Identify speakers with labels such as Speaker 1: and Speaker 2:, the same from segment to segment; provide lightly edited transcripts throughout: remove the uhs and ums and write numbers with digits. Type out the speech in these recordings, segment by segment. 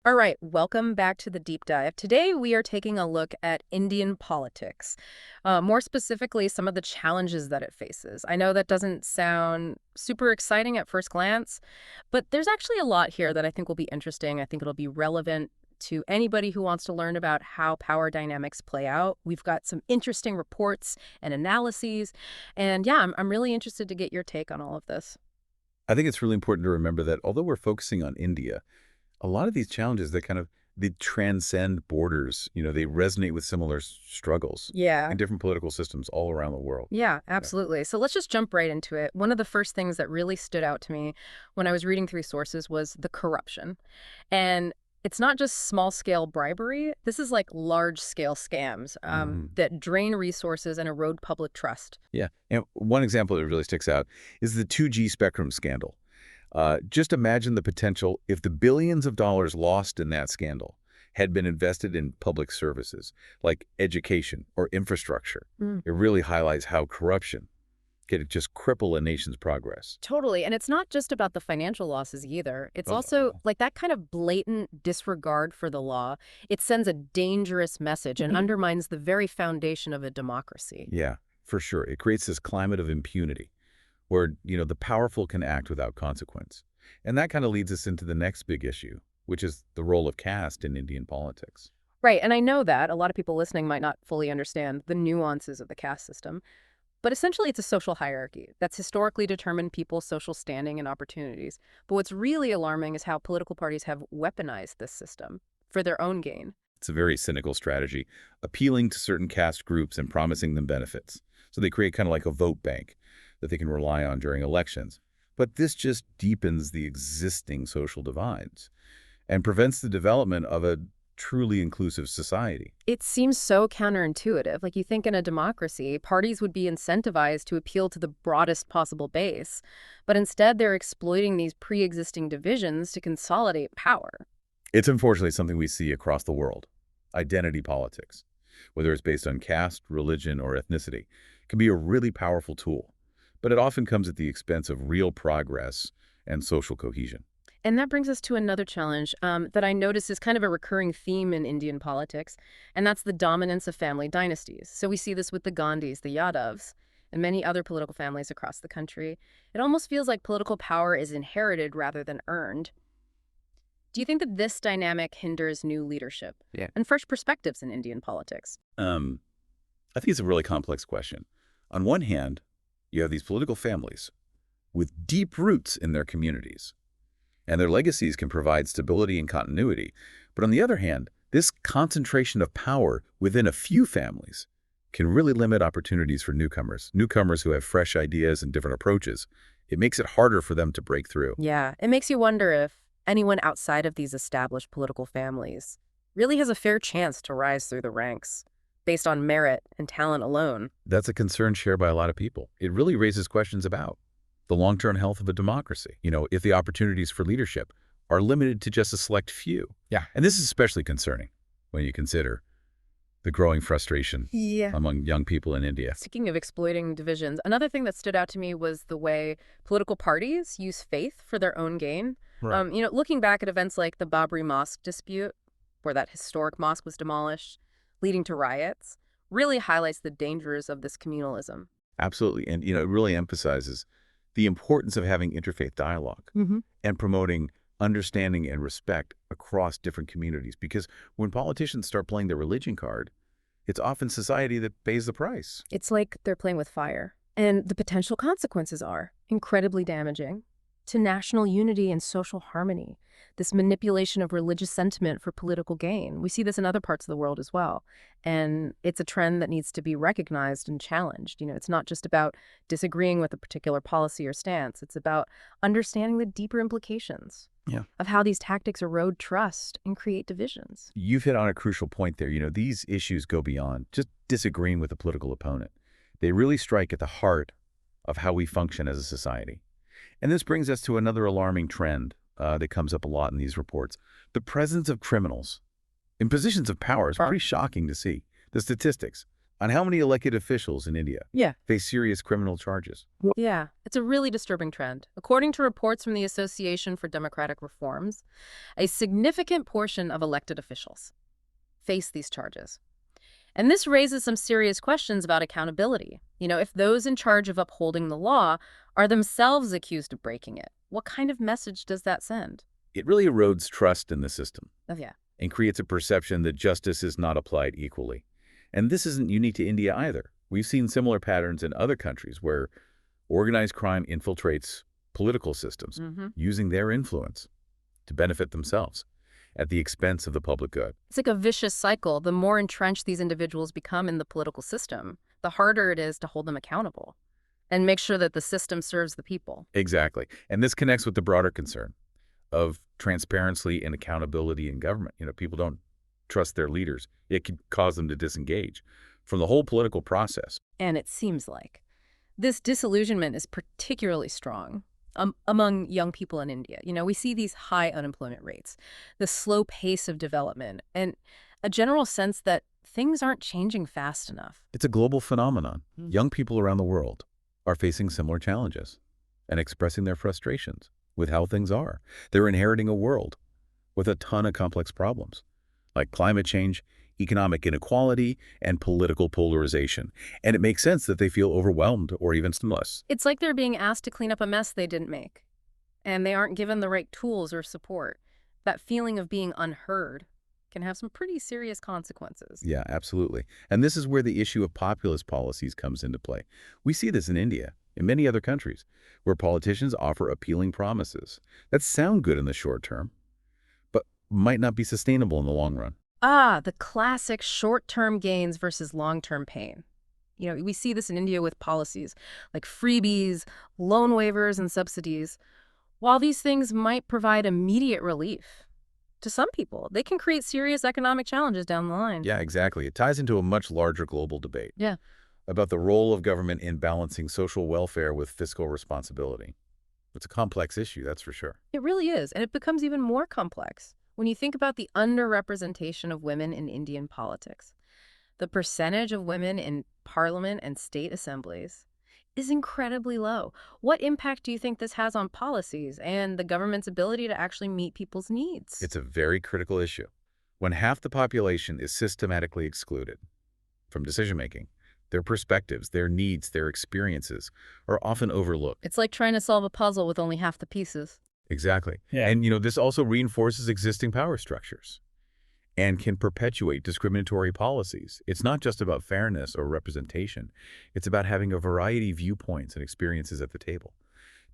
Speaker 1: All right, welcome back to the deep dive. Today we are taking a look at Indian politics, more specifically some of the challenges that it faces. I know that doesn't sound super exciting at first glance, but there's actually a lot here that I think will be interesting. I think it'll be relevant to anybody who wants to learn about how power dynamics play out. We've got some interesting reports and analyses, and yeah, I'm really interested to get your take on all of this.
Speaker 2: I think it's really important to remember that although we're focusing on India, a lot of these challenges that they transcend borders. They resonate with similar struggles
Speaker 1: Yeah.
Speaker 2: in different political systems all around the world.
Speaker 1: Yeah,
Speaker 2: Yeah.
Speaker 1: absolutely. So let's just jump right into it. One of the first things that really stood out to me when I was reading through sources was the corruption. And it's not just small scale bribery. This is like large scale scams
Speaker 2: Mhm.
Speaker 1: that drain resources and erode public trust.
Speaker 2: Yeah. And one example that really sticks out is the 2G spectrum scandal. Just imagine the potential if the billions of dollars lost in that scandal had been invested in public services like education or infrastructure.
Speaker 1: Mm.
Speaker 2: It really highlights how corruption can just cripple a nation's progress.
Speaker 1: Totally. And it's not just about the financial losses either. It's
Speaker 2: Oh,
Speaker 1: also
Speaker 2: no.
Speaker 1: like that kind of blatant disregard for the law. It sends a dangerous message and undermines the very foundation of a democracy.
Speaker 2: Yeah, for sure. It creates this climate of impunity where, the powerful can act without consequence. And that kind of leads us into the next big issue, which is the role of caste in Indian politics.
Speaker 1: Right, and I know that a lot of people listening might not fully understand the nuances of the caste system, but essentially it's a social hierarchy that's historically determined people's social standing and opportunities. But what's really alarming is how political parties have weaponized this system for their own gain.
Speaker 2: It's a very cynical strategy, appealing to certain caste groups and promising them benefits. So they create kind of like a vote bank that they can rely on during elections. But this just deepens the existing social divides and prevents the development of a truly inclusive society.
Speaker 1: It seems so counterintuitive. Like you think in a democracy, parties would be incentivized to appeal to the broadest possible base, but instead they're exploiting these pre-existing divisions to consolidate power.
Speaker 2: It's unfortunately something we see across the world. Identity politics, whether it's based on caste, religion, or ethnicity, can be a really powerful tool, but it often comes at the expense of real progress and social cohesion.
Speaker 1: And that brings us to another challenge that I notice is kind of a recurring theme in Indian politics, and that's the dominance of family dynasties. So we see this with the Gandhis, the Yadavs, and many other political families across the country. It almost feels like political power is inherited rather than earned. Do you think that this dynamic hinders new leadership
Speaker 2: Yeah.
Speaker 1: and fresh perspectives in Indian politics?
Speaker 2: Um, I think it's a really complex question. On one hand, you have these political families with deep roots in their communities, and their legacies can provide stability and continuity. But on the other hand, this concentration of power within a few families can really limit opportunities for newcomers who have fresh ideas and different approaches. It makes it harder for them to break through.
Speaker 1: Yeah, it makes you wonder if anyone outside of these established political families really has a fair chance to rise through the ranks based on merit and talent alone.
Speaker 2: That's a concern shared by a lot of people. It really raises questions about the long-term health of a democracy. If the opportunities for leadership are limited to just a select few.
Speaker 1: Yeah.
Speaker 2: And this is especially concerning when you consider the growing frustration
Speaker 1: Yeah.
Speaker 2: among young people in India.
Speaker 1: Speaking of exploiting divisions, another thing that stood out to me was the way political parties use faith for their own gain.
Speaker 2: Right.
Speaker 1: Looking back at events like the Babri Mosque dispute, where that historic mosque was demolished, leading to riots, really highlights the dangers of this communalism.
Speaker 2: Absolutely. And, it really emphasizes the importance of having interfaith dialogue
Speaker 1: Mm-hmm.
Speaker 2: and promoting understanding and respect across different communities. Because when politicians start playing the religion card, it's often society that pays the price.
Speaker 1: It's like they're playing with fire. And the potential consequences are incredibly damaging to national unity and social harmony. This manipulation of religious sentiment for political gain. We see this in other parts of the world as well. And it's a trend that needs to be recognized and challenged. It's not just about disagreeing with a particular policy or stance. It's about understanding the deeper implications
Speaker 2: Yeah.
Speaker 1: of how these tactics erode trust and create divisions.
Speaker 2: You've hit on a crucial point there. These issues go beyond just disagreeing with a political opponent. They really strike at the heart of how we function as a society. And this brings us to another alarming trend that comes up a lot in these reports. The presence of criminals in positions of power is pretty shocking to see. The statistics, on how many elected officials in India
Speaker 1: Yeah.
Speaker 2: face serious criminal charges.
Speaker 1: Yeah, it's a really disturbing trend. According to reports from the Association for Democratic Reforms, a significant portion of elected officials face these charges. And this raises some serious questions about accountability. If those in charge of upholding the law are themselves accused of breaking it, what kind of message does that send?
Speaker 2: It really erodes trust in the system
Speaker 1: Oh, yeah.
Speaker 2: and creates a perception that justice is not applied equally. And this isn't unique to India either. We've seen similar patterns in other countries where organized crime infiltrates political systems, using their influence to benefit themselves at the expense of the public good.
Speaker 1: It's like a vicious cycle. The more entrenched these individuals become in the political system, the harder it is to hold them accountable and make sure that the system serves the people.
Speaker 2: Exactly. And this connects with the broader concern of transparency and accountability in government. People don't trust their leaders. It could cause them to disengage from the whole political process.
Speaker 1: And it seems like this disillusionment is particularly strong among young people in India. We see these high unemployment rates, the slow pace of development, and a general sense that things aren't changing fast enough.
Speaker 2: It's a global phenomenon. Young people around the world are facing similar challenges and expressing their frustrations with how things are. They're inheriting a world with a ton of complex problems, like climate change, economic inequality, and political polarization. And it makes sense that they feel overwhelmed or even stimulus.
Speaker 1: It's like they're being asked to clean up a mess they didn't make, and they aren't given the right tools or support. That feeling of being unheard can have some pretty serious consequences.
Speaker 2: Yeah, absolutely. And this is where the issue of populist policies comes into play. We see this in India, in many other countries, where politicians offer appealing promises that sound good in the short term, but might not be sustainable in the long run.
Speaker 1: The classic short-term gains versus long-term pain. We see this in India with policies like freebies, loan waivers, and subsidies. While these things might provide immediate relief to some people, they can create serious economic challenges down the line.
Speaker 2: Yeah, exactly. It ties into a much larger global debate
Speaker 1: Yeah.
Speaker 2: about the role of government in balancing social welfare with fiscal responsibility. It's a complex issue, that's for sure.
Speaker 1: It really is, and it becomes even more complex when you think about the underrepresentation of women in Indian politics. The percentage of women in parliament and state assemblies is incredibly low. What impact do you think this has on policies and the government's ability to actually meet people's needs?
Speaker 2: It's a very critical issue. When half the population is systematically excluded from decision-making, their perspectives, their needs, their experiences are often overlooked.
Speaker 1: It's like trying to solve a puzzle with only half the pieces.
Speaker 2: Exactly.
Speaker 3: Yeah.
Speaker 2: And, this also reinforces existing power structures and can perpetuate discriminatory policies. It's not just about fairness or representation. It's about having a variety of viewpoints and experiences at the table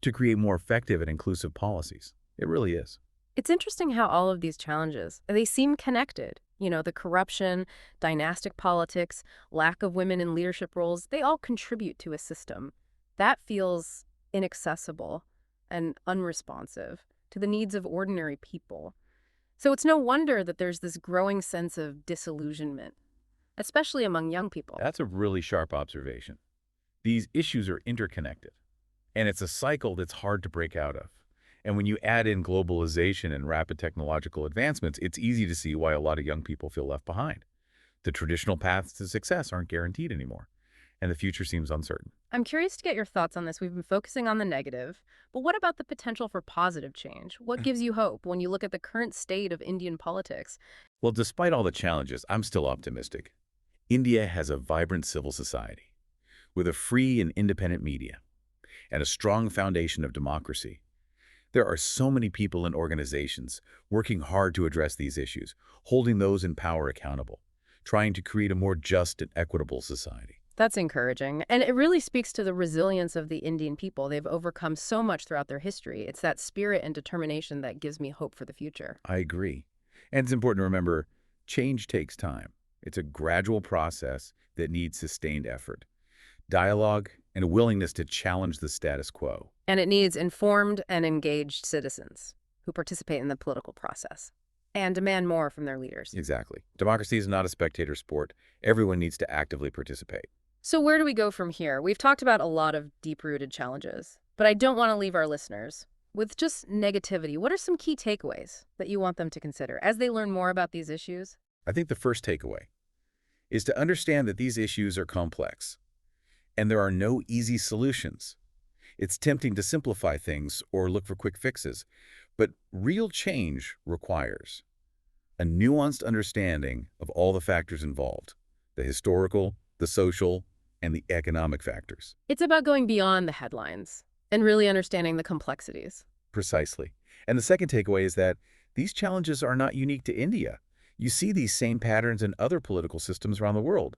Speaker 2: to create more effective and inclusive policies. It really is.
Speaker 1: It's interesting how all of these challenges, they seem connected. The corruption, dynastic politics, lack of women in leadership roles, they all contribute to a system that feels inaccessible and unresponsive to the needs of ordinary people. So it's no wonder that there's this growing sense of disillusionment, especially among young people.
Speaker 2: That's a really sharp observation. These issues are interconnected, and it's a cycle that's hard to break out of. And when you add in globalization and rapid technological advancements, it's easy to see why a lot of young people feel left behind. The traditional paths to success aren't guaranteed anymore, and the future seems uncertain.
Speaker 1: I'm curious to get your thoughts on this. We've been focusing on the negative, but what about the potential for positive change? What gives you hope when you look at the current state of Indian politics?
Speaker 2: Well, despite all the challenges, I'm still optimistic. India has a vibrant civil society with a free and independent media and a strong foundation of democracy. There are so many people and organizations working hard to address these issues, holding those in power accountable, trying to create a more just and equitable society.
Speaker 1: That's encouraging. And it really speaks to the resilience of the Indian people. They've overcome so much throughout their history. It's that spirit and determination that gives me hope for the future.
Speaker 2: I agree. And it's important to remember, change takes time. It's a gradual process that needs sustained effort, dialogue, and a willingness to challenge the status quo.
Speaker 1: And it needs informed and engaged citizens who participate in the political process and demand more from their leaders.
Speaker 2: Exactly. Democracy is not a spectator sport. Everyone needs to actively participate.
Speaker 1: So where do we go from here? We've talked about a lot of deep-rooted challenges, but I don't want to leave our listeners with just negativity. What are some key takeaways that you want them to consider as they learn more about these issues?
Speaker 2: I think the first takeaway is to understand that these issues are complex, and there are no easy solutions. It's tempting to simplify things or look for quick fixes, but real change requires a nuanced understanding of all the factors involved, the historical, the social, and the economic factors.
Speaker 1: It's about going beyond the headlines and really understanding the complexities.
Speaker 2: Precisely. And the second takeaway is that these challenges are not unique to India. You see these same patterns in other political systems around the world.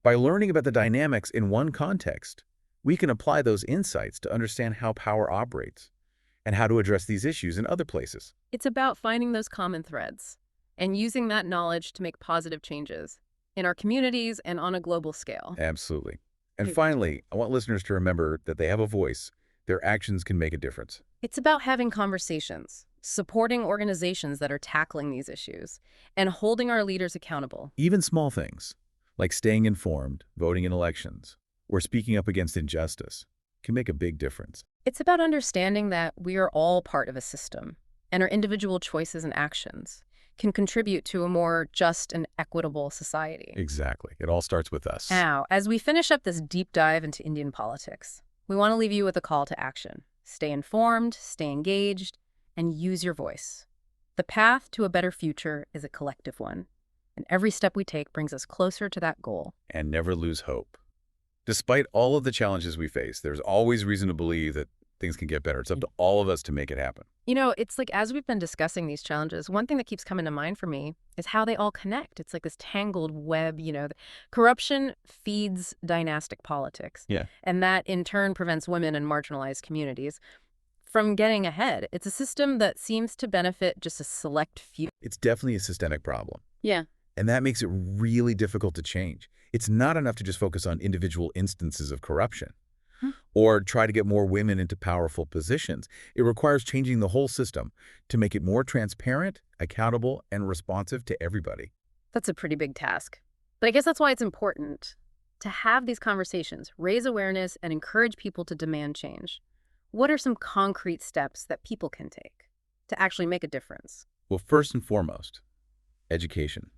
Speaker 2: By learning about the dynamics in one context, we can apply those insights to understand how power operates and how to address these issues in other places.
Speaker 1: It's about finding those common threads and using that knowledge to make positive changes in our communities and on a global scale.
Speaker 2: Absolutely. And
Speaker 1: Right.
Speaker 2: finally, I want listeners to remember that they have a voice. Their actions can make a difference.
Speaker 1: It's about having conversations, supporting organizations that are tackling these issues, and holding our leaders accountable.
Speaker 2: Even small things, like staying informed, voting in elections, or speaking up against injustice, can make a big difference.
Speaker 1: It's about understanding that we are all part of a system, and our individual choices and actions can contribute to a more just and equitable society.
Speaker 2: Exactly. It all starts with us.
Speaker 1: Now, as we finish up this deep dive into Indian politics, we want to leave you with a call to action. Stay informed, stay engaged, and use your voice. The path to a better future is a collective one, and every step we take brings us closer to that goal.
Speaker 2: And never lose hope. Despite all of the challenges we face, there's always reason to believe that things can get better. It's up to all of us to make it happen.
Speaker 1: You know, it's like as we've been discussing these challenges, one thing that keeps coming to mind for me is how they all connect. It's like this tangled web, corruption feeds dynastic politics.
Speaker 2: Yeah.
Speaker 1: And that in turn prevents women and marginalized communities from getting ahead. It's a system that seems to benefit just a select few.
Speaker 2: It's definitely a systemic problem.
Speaker 1: Yeah.
Speaker 2: And that makes it really difficult to change. It's not enough to just focus on individual instances of corruption or try to get more women into powerful positions. It requires changing the whole system to make it more transparent, accountable, and responsive to everybody.
Speaker 1: That's a pretty big task. But I guess that's why it's important to have these conversations, raise awareness, and encourage people to demand change. What are some concrete steps that people can take to actually make a difference?
Speaker 2: Well, first and foremost, education.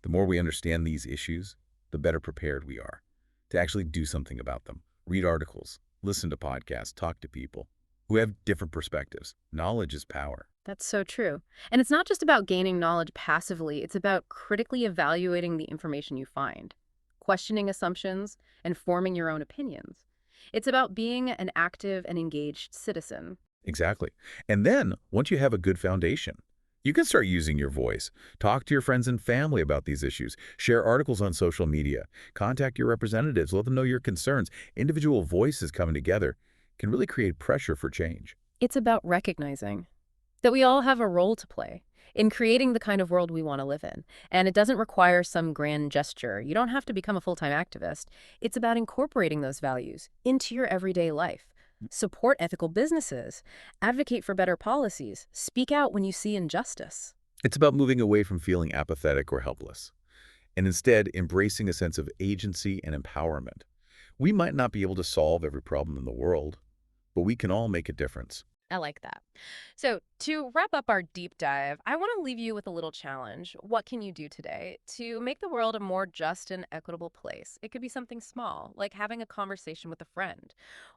Speaker 2: The more we understand these issues, the better prepared we are to actually do something about them. Read articles, listen to podcasts, talk to people who have different perspectives. Knowledge is power.
Speaker 1: That's so true. And it's not just about gaining knowledge passively, it's about critically evaluating the information you find, questioning assumptions, and forming your own opinions. It's about being an active and engaged citizen.
Speaker 2: Exactly. And then, once you have a good foundation, you can start using your voice. Talk to your friends and family about these issues. Share articles on social media. Contact your representatives. Let them know your concerns. Individual voices coming together can really create pressure for change.
Speaker 1: It's about recognizing that we all have a role to play in creating the kind of world we want to live in. And it doesn't require some grand gesture. You don't have to become a full-time activist. It's about incorporating those values into your everyday life. Support ethical businesses, advocate for better policies, speak out when you see injustice.
Speaker 2: It's about moving away from feeling apathetic or helpless, and instead embracing a sense of agency and empowerment. We might not be able to solve every problem in the world, but we can all make a difference.
Speaker 1: I like that. So to wrap up our deep dive, I want to leave you with a little challenge. What can you do today to make the world a more just and equitable place? It could be something small, like having a conversation with a friend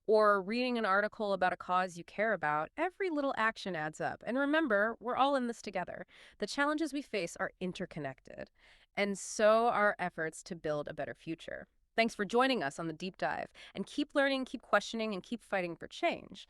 Speaker 1: or reading an article about a cause you care about. Every little action adds up. And remember, we're all in this together. The challenges we face are interconnected, and so are efforts to build a better future. Thanks for joining us on the deep dive, and keep learning, keep questioning, and keep fighting for change.